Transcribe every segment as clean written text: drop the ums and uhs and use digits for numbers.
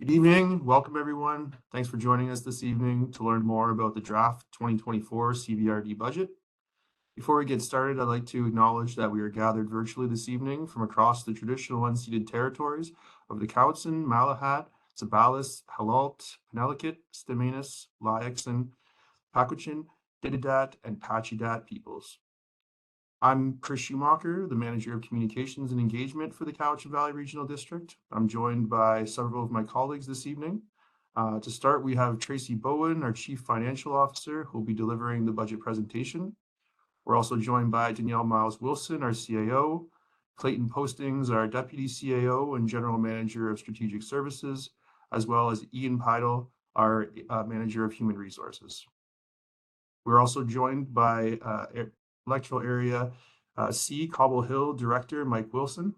Good evening. Welcome, everyone. Thanks for joining us this evening to learn more about the draft 2024 CVRD budget. Before we get started, I'd like to acknowledge that we are gathered virtually this evening from across the traditional unceded territories of the Cowichan, Malahat, Sabalis, Halalt, Penelakut, Staminas, Layaxan, Paquachin, Dididat, and Pachidat peoples. I'm Chris Schumacher, the Manager of Communications and Engagement for the Cowichan Valley Regional District. I'm joined by several of my colleagues this evening. To start, we have Tracy Bowen, our Chief Financial Officer, who will be delivering the budget presentation. We're also joined by Danielle Miles-Wilson, our CAO, Clayton Postings, our Deputy CAO and General Manager of Strategic Services, as well as Ian Peidel, our Manager of Human Resources. We're also joined by Electoral Area C, Cobble Hill Director Mike Wilson.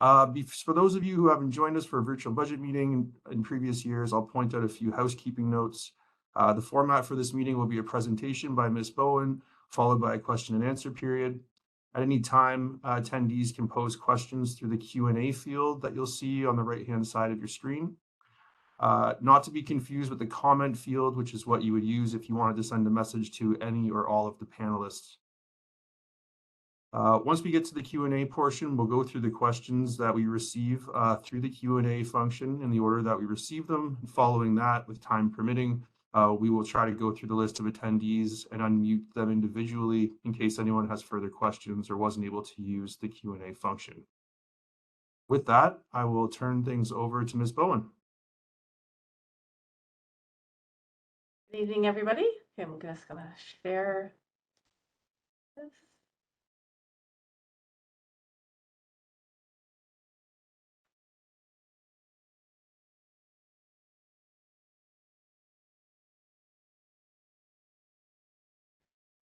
For those of you who haven't joined us for a virtual budget meeting in previous years, I'll point out a few housekeeping notes. The format for this meeting will be a presentation by Ms. Bowen, followed by a question and answer period. At any time, attendees can pose questions through the Q&A field that you'll see on the right-hand side of your screen. Not to be confused with the comment field, which is what you would use if you wanted to send a message to any or all of the panelists. Once we get to the Q&A portion, we'll go through the questions that we receive through the Q&A function in the order that we receive them. Following that, with time permitting, we will try to go through the list of attendees and unmute them individually in case anyone has further questions or wasn't able to use the Q&A function. With that, I will turn things over to Ms. Bowen. Good evening, everybody. Okay, I'm just going to share this.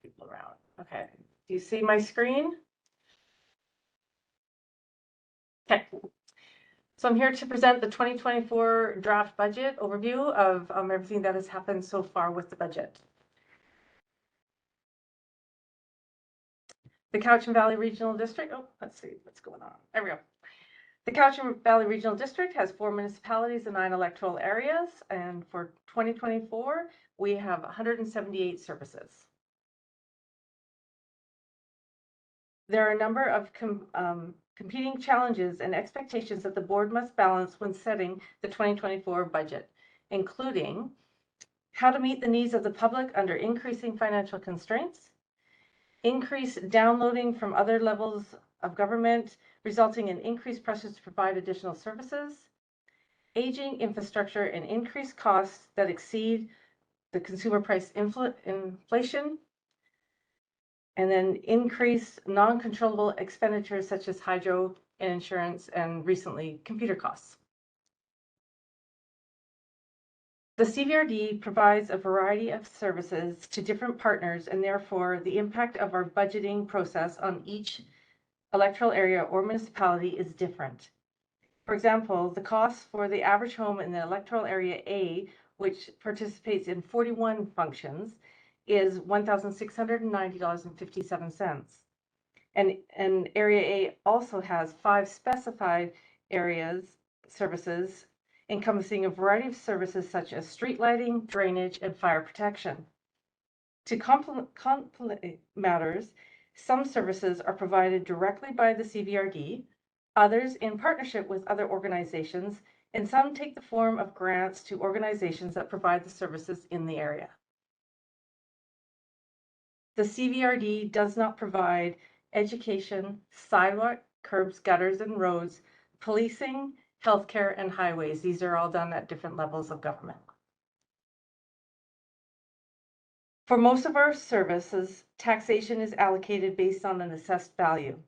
People around. Okay, do you see my screen? Okay, so I'm here to present the 2024 draft budget overview of everything that has happened so far with the budget. The Cowichan Valley Regional District, let's see what's going on. There we go. The Cowichan Valley Regional District has 4 municipalities and 9 electoral areas, and for 2024, we have 178 services. There are a number of competing challenges and expectations that the board must balance when setting the 2024 budget, including how to meet the needs of the public under increasing financial constraints, increased downloading from other levels of government, resulting in increased pressures to provide additional services, aging infrastructure and increased costs that exceed the consumer price inflation, and then increase non-controllable expenditures such as hydro and insurance, and recently computer costs. The CVRD provides a variety of services to different partners, and therefore the impact of our budgeting process on each electoral area or municipality is different. For example, the cost for the average home in the electoral area A, which participates in 41 functions, is $1,690.57. And Area A also has 5 specified areas services encompassing a variety of services such as street lighting, drainage, and fire protection. To complement matters, some services are provided directly by the CVRD, others in partnership with other organizations, and some take the form of grants to organizations that provide the services in the area. The CVRD does not provide education, sidewalk, curbs, gutters, and roads, policing, healthcare, and highways. These are all done at different levels of government. For most of our services, taxation is allocated based on an assessed value.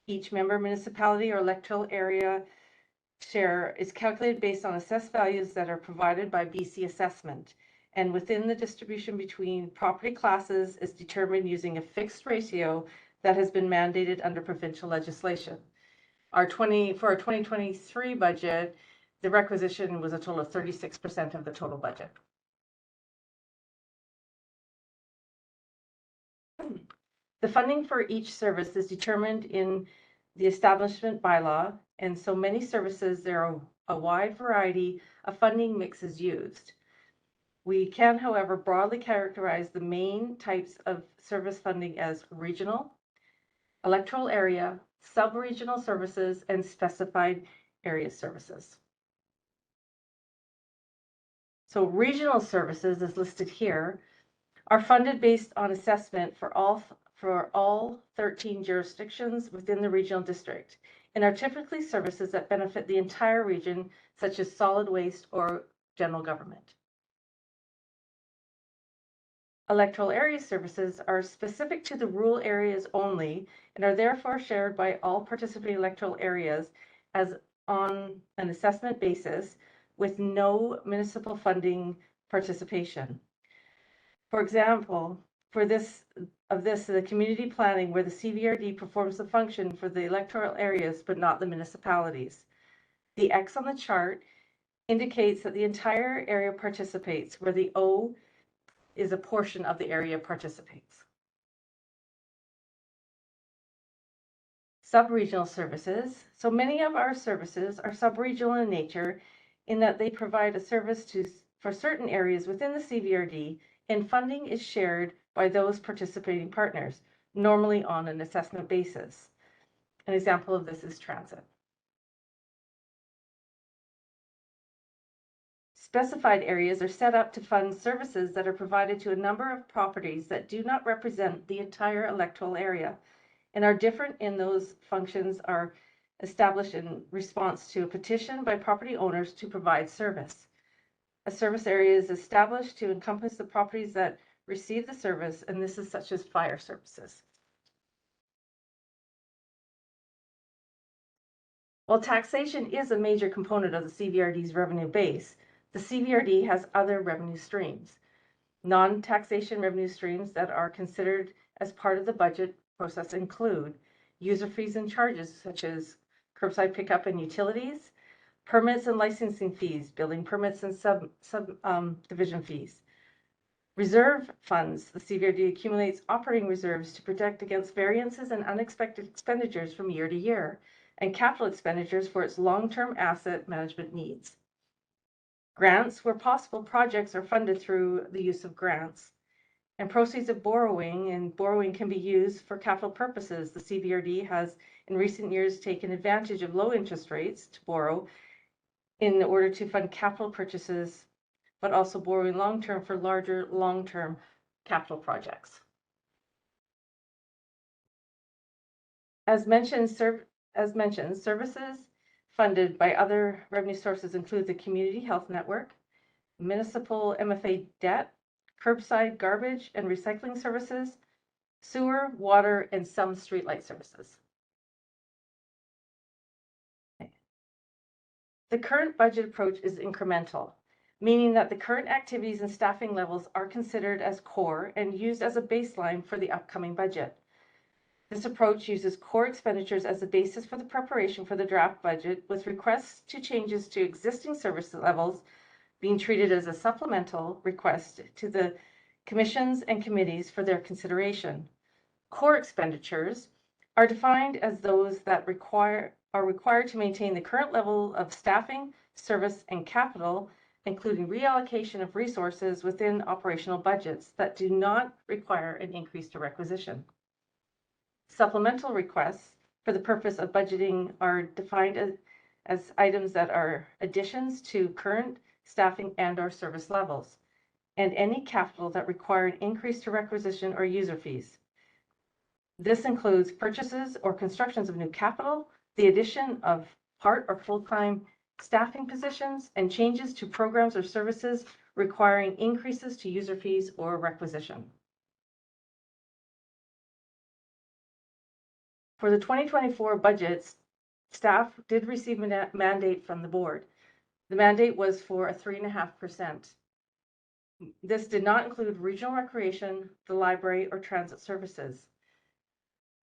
Each member municipality or electoral area share is calculated based on assessed values that are provided by BC Assessment, and within the distribution between property classes is determined using a fixed ratio that has been mandated under provincial legislation. For our 2023 budget, the requisition was a total of 36% of the total budget. The funding for each service is determined in the establishment bylaw, and so many services there are a wide variety of funding mixes used. We can, however, broadly characterize the main types of service funding as regional, electoral area, sub-regional services, and specified area services. So regional services, as listed here, are funded based on assessment for all 13 jurisdictions within the regional district, and are typically services that benefit the entire region, such as solid waste or general government. Electoral area services are specific to the rural areas only and are therefore shared by all participating electoral areas as on an assessment basis with no municipal funding participation. For example, the community planning where the CVRD performs the function for the electoral areas but not the municipalities. The X on the chart indicates that the entire area participates, where the O is a portion of the area participates. Sub-regional services. So many of our services are sub-regional in nature in that they provide a service for certain areas within the CVRD, and funding is shared by those participating partners, normally on an assessment basis. An example of this is transit. Specified areas are set up to fund services that are provided to a number of properties that do not represent the entire electoral area and are different in those functions are established in response to a petition by property owners to provide service. A service area is established to encompass the properties that receive the service, and this is such as fire services. While taxation is a major component of the CVRD's revenue base, the CVRD has other revenue streams. Non-taxation revenue streams that are considered as part of the budget process include user fees and charges such as curbside pickup and utilities, permits and licensing fees, building permits and subdivision fees. Reserve funds. The CVRD accumulates operating reserves to protect against variances and unexpected expenditures from year to year, and capital expenditures for its long-term asset management needs. Grants, where possible, projects are funded through the use of grants. And proceeds of borrowing, and borrowing can be used for capital purposes. The CVRD has in recent years taken advantage of low interest rates to borrow in order to fund capital purchases, but also borrowing long-term for larger long-term capital projects. As mentioned, services funded by other revenue sources include the Community Health Network, municipal MFA debt, curbside garbage and recycling services, sewer, water, and some streetlight services. The current budget approach is incremental, meaning that the current activities and staffing levels are considered as core and used as a baseline for the upcoming budget. This approach uses core expenditures as a basis for the preparation for the draft budget, with requests to changes to existing service levels being treated as a supplemental request to the commissions and committees for their consideration. Core expenditures are defined as those that are required to maintain the current level of staffing, service, and capital, including reallocation of resources within operational budgets that do not require an increase to requisition. Supplemental requests for the purpose of budgeting are defined as items that are additions to current staffing and/or service levels, and any capital that require an increase to requisition or user fees. This includes purchases or constructions of new capital, the addition of part or full-time staffing positions, and changes to programs or services requiring increases to user fees or requisition. For the 2024 budgets, staff did receive a mandate from the board. The mandate was for a 3.5%. This did not include regional recreation, the library, or transit services.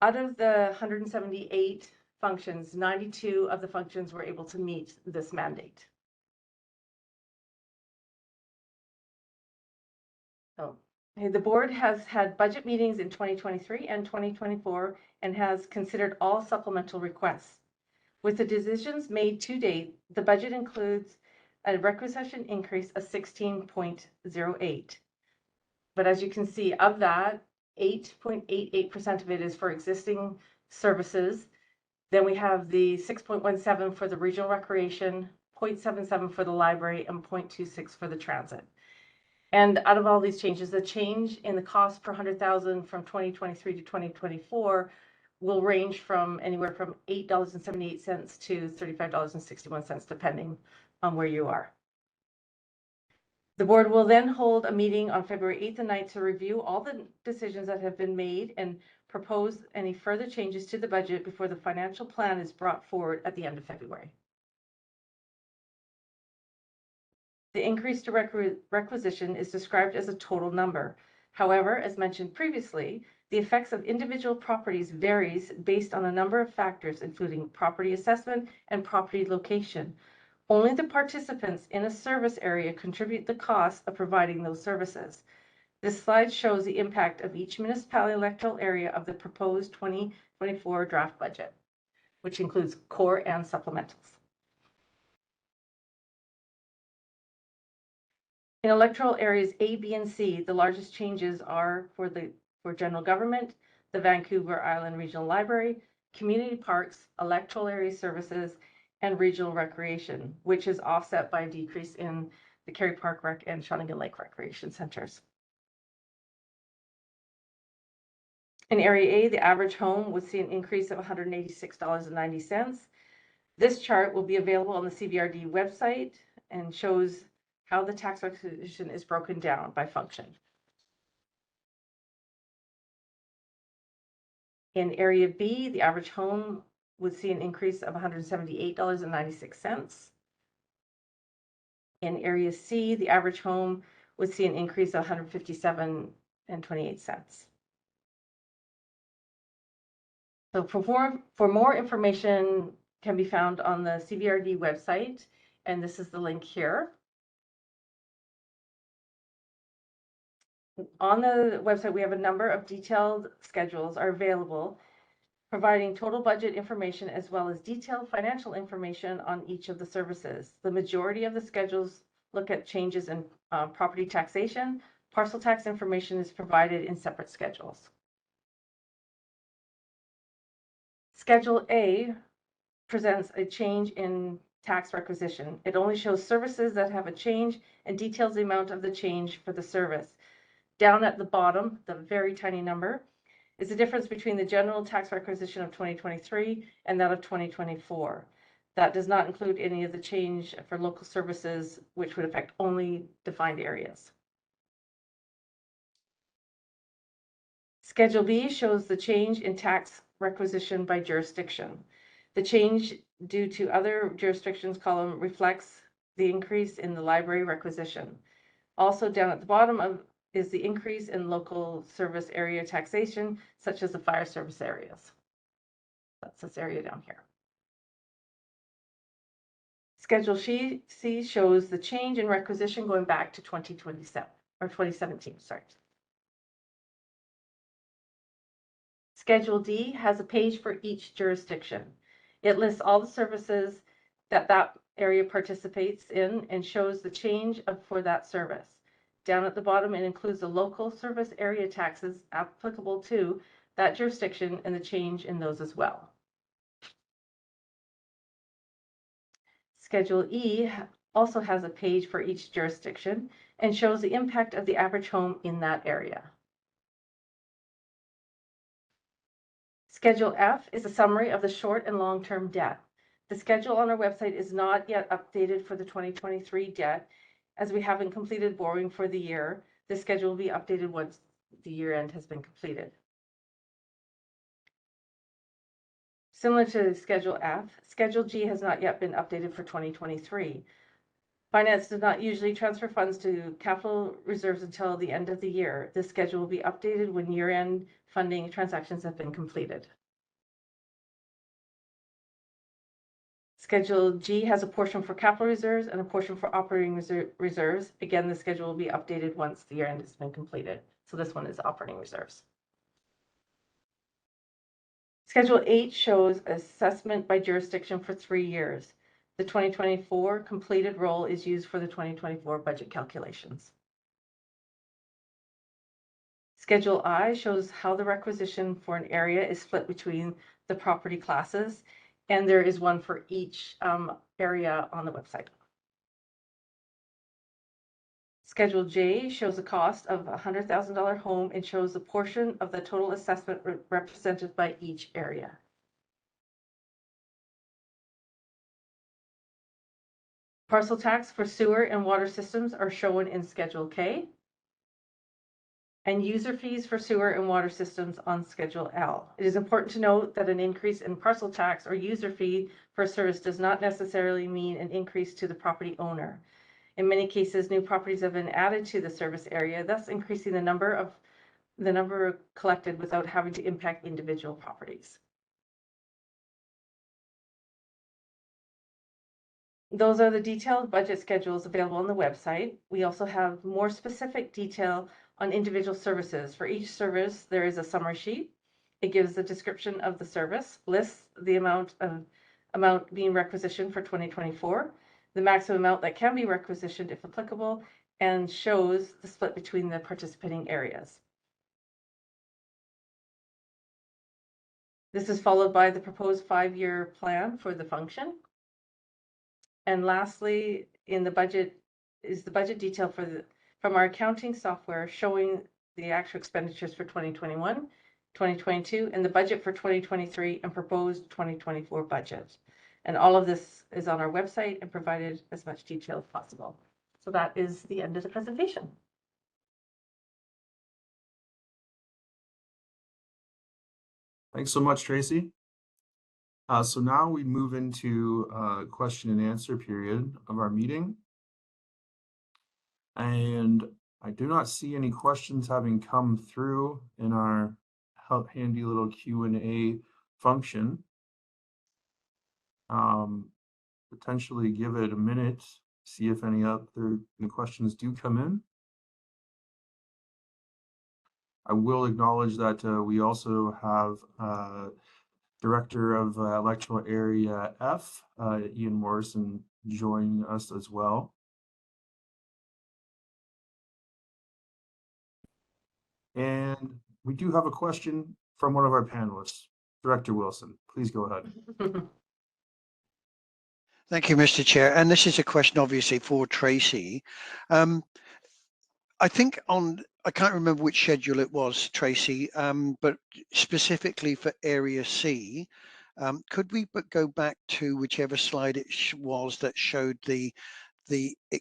Out of the 178 functions, 92 of the functions were able to meet this mandate. So, the board has had budget meetings in 2023 and 2024 and has considered all supplemental requests. With the decisions made to date, the budget includes a requisition increase of 16.08. But as you can see, of that, 8.88% of it is for existing services. Then we have the 6.17 for the regional recreation, 0.77 for the library, and 0.26 for the transit. And out of all these changes, the change in the cost per 100,000 from 2023 to 2024 will range from anywhere from $8.78 to $35.61, depending on where you are. The board will then hold a meeting on February 8th and 9th to review all the decisions that have been made and propose any further changes to the budget before the financial plan is brought forward at the end of February. The increase to requisition is described as a total number. However, as mentioned previously, the effects of individual properties varies based on a number of factors, including property assessment and property location. Only the participants in a service area contribute the cost of providing those services. This slide shows the impact of each municipality electoral area of the proposed 2024 draft budget, which includes core and supplementals. In electoral areas A, B, and C, the largest changes are for general government, the Vancouver Island Regional Library, community parks, electoral area services, and regional recreation, which is offset by a decrease in the Kerry Park Rec and Shawnigan Lake Recreation Centers. In Area A, the average home would see an increase of $186.90. This chart will be available on the CVRD website and shows how the tax requisition is broken down by function. In Area B, the average home would see an increase of $178.96. In Area C, the average home would see an increase of $157.28. So for more information can be found on the CVRD website, and this is the link here. On the website, we have a number of detailed schedules are available, providing total budget information as well as detailed financial information on each of the services. The majority of the schedules look at changes in property taxation. Parcel tax information is provided in separate schedules. Schedule A presents a change in tax requisition. It only shows services that have a change and details the amount of the change for the service. Down at the bottom, the very tiny number, is the difference between the general tax requisition of 2023 and that of 2024. That does not include any of the change for local services, which would affect only defined areas. Schedule B shows the change in tax requisition by jurisdiction. The change due to other jurisdictions column reflects the increase in the library requisition. Also down at the bottom is the increase in local service area taxation, such as the fire service areas. That's this area down here. Schedule C shows the change in requisition going back to 2017, sorry. Schedule D has a page for each jurisdiction. It lists all the services that area participates in and shows the change for that service. Down at the bottom, it includes the local service area taxes applicable to that jurisdiction and the change in those as well. Schedule E also has a page for each jurisdiction and shows the impact of the average home in that area. Schedule F is a summary of the short and long-term debt. The schedule on our website is not yet updated for the 2023 debt, as we haven't completed borrowing for the year. The schedule will be updated once the year end has been completed. Similar to Schedule F, Schedule G has not yet been updated for 2023. Finance does not usually transfer funds to capital reserves until the end of the year. This schedule will be updated when year-end funding transactions have been completed. Schedule G has a portion for capital reserves and a portion for operating reserves. Again, the schedule will be updated once the year-end has been completed. So this one is operating reserves. Schedule 8 shows assessment by jurisdiction for 3 years. The 2024 completed roll is used for the 2024 budget calculations. Schedule I shows how the requisition for an area is split between the property classes, and there is one for each area on the website. Schedule J shows the cost of a $100,000 home and shows the portion of the total assessment represented by each area. Parcel tax for sewer and water systems are shown in Schedule K, and user fees for sewer and water systems on Schedule L. It is important to note that an increase in parcel tax or user fee for a service does not necessarily mean an increase to the property owner. In many cases, new properties have been added to the service area, thus increasing the number collected without having to impact individual properties. Those are the detailed budget schedules available on the website. We also have more specific detail on individual services. For each service, there is a summary sheet. It gives a description of the service, lists the amount being requisitioned for 2024, the maximum amount that can be requisitioned if applicable, and shows the split between the participating areas. This is followed by the proposed 5-year plan for the function. And lastly, in the budget is the budget detail from our accounting software showing the actual expenditures for 2021, 2022, and the budget for 2023 and proposed 2024 budget. And all of this is on our website and provided as much detail as possible. So that is the end of the presentation. Thanks so much, Tracy. So now we move into question and answer period of our meeting. And I do not see any questions having come through in our handy little Q&A function. Potentially give it a minute, see if any questions do come in. I will acknowledge that we also have Director of Electoral Area F, Ian Morrison, joining us as well. And we do have a question from one of our panelists. Director Wilson, please go ahead. Thank you, Mr. Chair. And this is a question obviously for Tracy. I think I can't remember which schedule it was, Tracy, but specifically for Area C, could we go back to whichever slide it was that showed the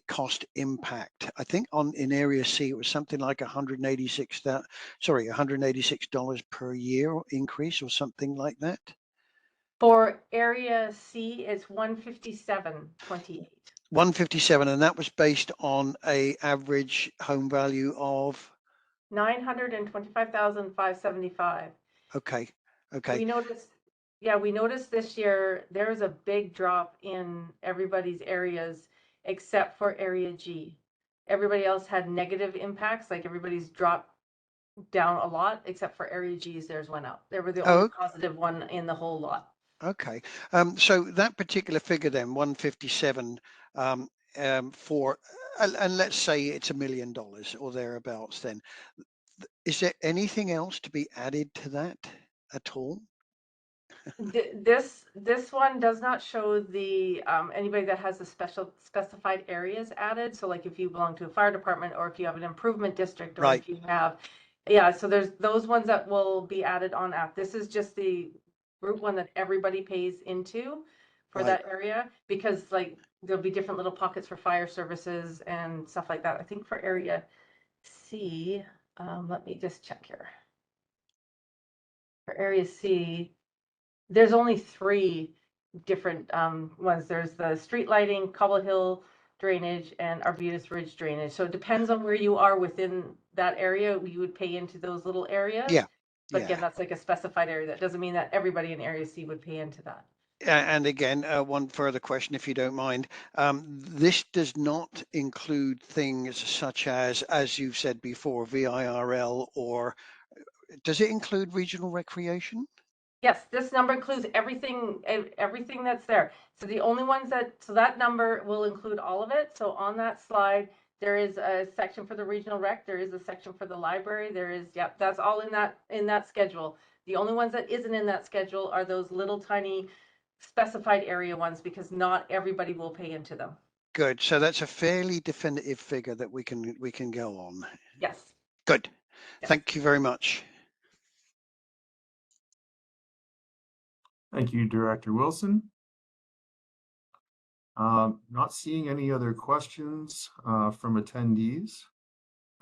cost impact? I think in Area C it was something like $186 per year increase or something like that. For Area C, it's $157.28. 157, and that was based on a average home value of $925,575. Okay. We noticed this year there's a big drop in everybody's areas except for Area G. Everybody else had negative impacts, like everybody's dropped down a lot, except for Area G's, theirs went up. They were the only positive one in the whole lot. Okay, so that particular figure then, 157 for, and let's say it's $1 million or thereabouts, then is there anything else to be added to that at all? This one does not show the anybody that has the specified areas added. So like if you belong to a fire department or if you have an improvement district or if you have, so there's those ones that will be added on that. This is just the group one that everybody pays into for that area, because like there'll be different little pockets for fire services and stuff like that. I think for Area C, let me just check here. For Area C, there's only 3 different ones. There's the street lighting, Cobble Hill drainage, and Arbutus Ridge drainage. So it depends on where you are within that area. You would pay into those little areas. But again, that's like a specified area. That doesn't mean that everybody in Area C would pay into that. And again, one further question, if you don't mind. This does not include things such as you've said before, VIRL, or does it include regional recreation? Yes, this number includes everything, everything that's there. So the only ones so that number will include all of it. So on that slide, there is a section for the regional rec, there is a section for the library, there is, yep, that's all in that schedule. The only ones that isn't in that schedule are those little tiny specified area ones, because not everybody will pay into them. Good. So that's a fairly definitive figure that we can go on. Yes. Good. Yes. Thank you very much. Thank you, Director Wilson. Not seeing any other questions from attendees.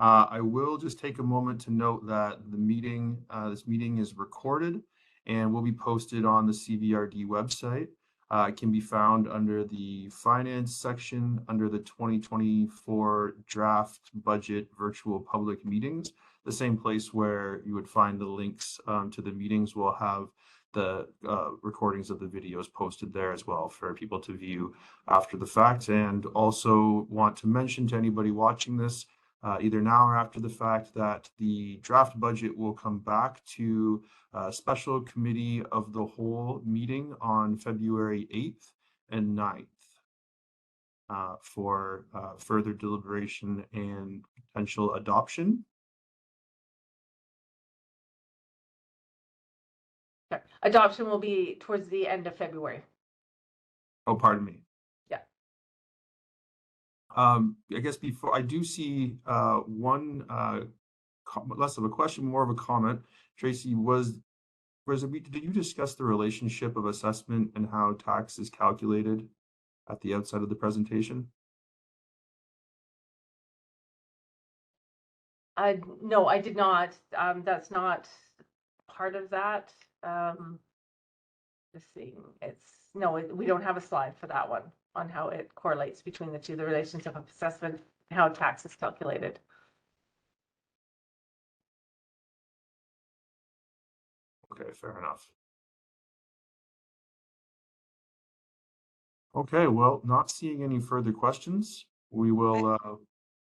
I will just take a moment to note that the meeting, this meeting is recorded and will be posted on the CVRD website. It can be found under the finance section under the 2024 draft budget virtual public meetings, the same place where you would find the links to the meetings. Will have the recordings of the videos posted there as well for people to view after the fact. And also want to mention to anybody watching this, either now or after the fact, that the draft budget will come back to a special committee of the whole meeting on February 8th and 9th for further deliberation and potential adoption. Okay. Adoption will be towards the end of February. Oh, pardon me. Yeah. I guess before, I do see one less of a question, more of a comment. Tracy, did you discuss the relationship of assessment and how tax is calculated at the outset of the presentation? No, I did not. That's not part of that. Just seeing, we don't have a slide for that one on how it correlates between the two, the relationship of assessment and how tax is calculated. Okay, fair enough. Okay, well, not seeing any further questions, we will.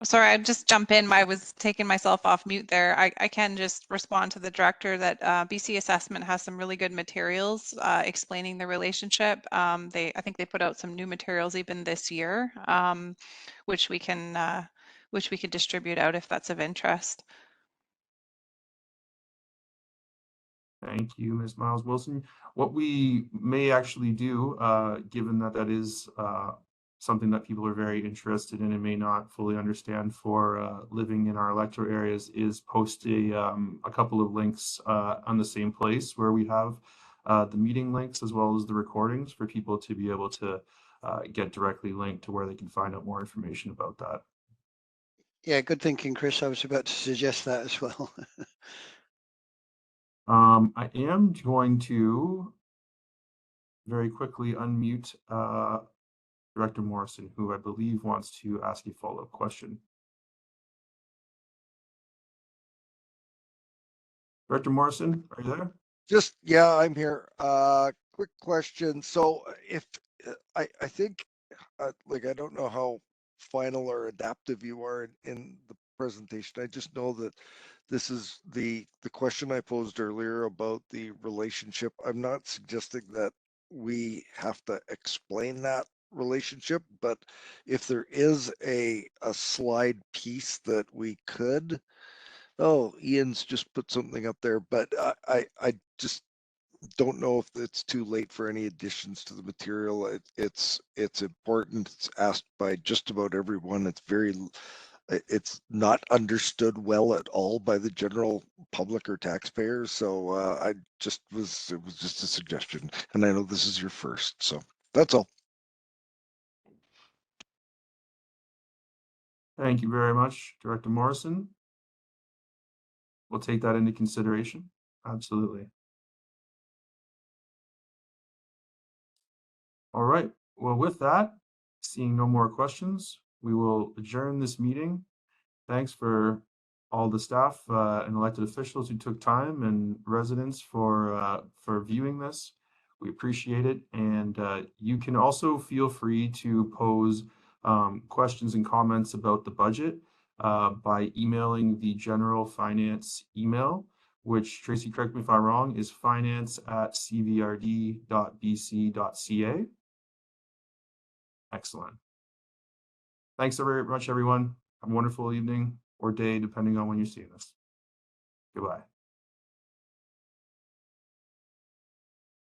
Sorry, I'd just jump in. I was taking myself off mute there. I can just respond to the director that BC Assessment has some really good materials explaining the relationship. I think they put out some new materials even this year, which we can distribute out if that's of interest. Thank you, Ms. Miles Wilson. What we may actually do, given that that is something that people are very interested in and may not fully understand for living in our electoral areas, is post a couple of links on the same place where we have the meeting links as well as the recordings for people to be able to get directly linked to where they can find out more information about that. Yeah, good thinking, Chris. I was about to suggest that as well. I am going to very quickly unmute Director Morrison, who I believe wants to ask a follow-up question. Director Morrison, are you there? Yeah, I'm here. Quick question. So if I think like, I don't know how final or adaptive you are in the presentation. I just know that this is the question I posed earlier about the relationship. I'm not suggesting that we have to explain that relationship, but if there is a slide piece that we could. Oh, Ian's just put something up there, but I just don't know if it's too late for any additions to the material. It's important. It's asked by just about everyone. It's not understood well at all by the general public or taxpayers. So it was just a suggestion, and I know this is your first, so that's all. Thank you very much, Director Morrison. We'll take that into consideration. Absolutely. All right. Well, with that, seeing no more questions, we will adjourn this meeting. Thanks for all the staff and elected officials who took time, and residents for viewing this. We appreciate it. And you can also feel free to pose questions and comments about the budget by emailing the general finance email, which, Tracy, correct me if I'm wrong, is finance@cvrd.bc.ca. Excellent. Thanks very much, everyone. Have a wonderful evening or day, depending on when you're seeing this. Goodbye.